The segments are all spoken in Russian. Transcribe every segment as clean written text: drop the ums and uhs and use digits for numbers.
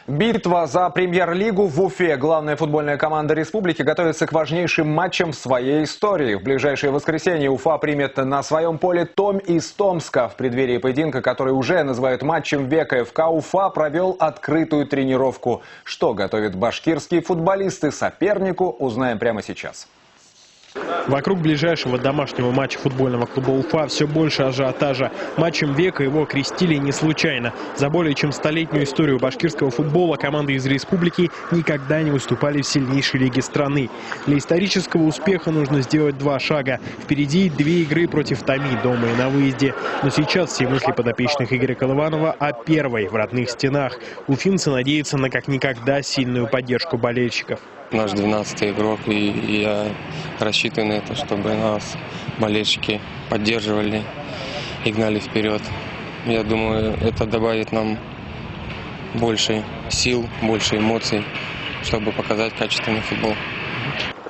Битва за премьер-лигу в Уфе. Главная футбольная команда республики готовится к важнейшим матчам в своей истории. В ближайшее воскресенье Уфа примет на своем поле Томь из Томска. В преддверии поединка, который уже называют матчем века, ФК Уфа провел открытую тренировку. Что готовят башкирские футболисты сопернику, узнаем прямо сейчас. Вокруг ближайшего домашнего матча футбольного клуба Уфа все больше ажиотажа. Матчем века его окрестили не случайно. За более чем столетнюю историю башкирского футбола команды из республики никогда не выступали в сильнейшей лиге страны. Для исторического успеха нужно сделать 2 шага. Впереди 2 игры против Томи дома и на выезде. Но сейчас все мысли подопечных Игоря Колыванова о первой в родных стенах. Уфимцы надеются на как никогда сильную поддержку болельщиков. Наш 12-й игрок, и я рассчитываю на это, чтобы нас болельщики поддерживали и гнали вперед. Я думаю, это добавит нам больше сил, больше эмоций, чтобы показать качественный футбол.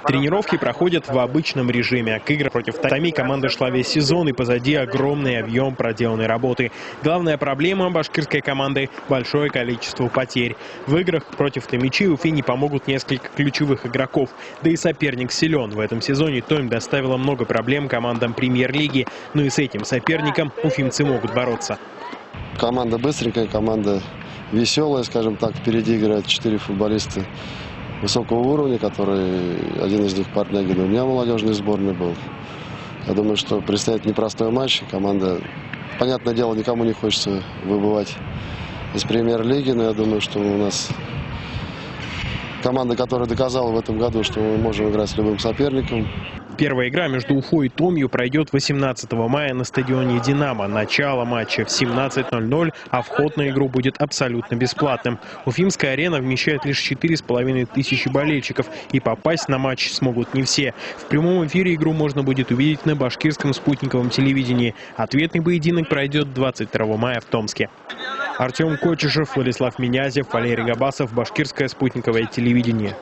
Тренировки проходят в обычном режиме. К играм против Томи команда шла весь сезон, и позади огромный объем проделанной работы. Главная проблема башкирской команды – большое количество потерь. В играх против Томичей Уфе не помогут несколько ключевых игроков. Да и соперник силен. В этом сезоне Томь доставила много проблем командам премьер-лиги. Но и с этим соперником уфимцы могут бороться. Команда быстренькая, команда веселая, скажем так. Впереди играют 4 футболиста высокого уровня, который один из них Портнягин у меня молодежной сборной был. Я думаю, что предстоит непростой матч. Команда, понятное дело, никому не хочется выбывать из премьер-лиги, но я думаю, что у нас команда, которая доказала в этом году, что мы можем играть с любым соперником. Первая игра между Уфой и Томью пройдет 18 мая на стадионе «Динамо». Начало матча в 17:00, а вход на игру будет абсолютно бесплатным. Уфимская арена вмещает лишь 4500 болельщиков, и попасть на матч смогут не все. В прямом эфире игру можно будет увидеть на башкирском спутниковом телевидении. Ответный поединок пройдет 22 мая в Томске. Артем Кочешев, Владислав Минязев, Валерий Габасов, башкирское спутниковое телевидение.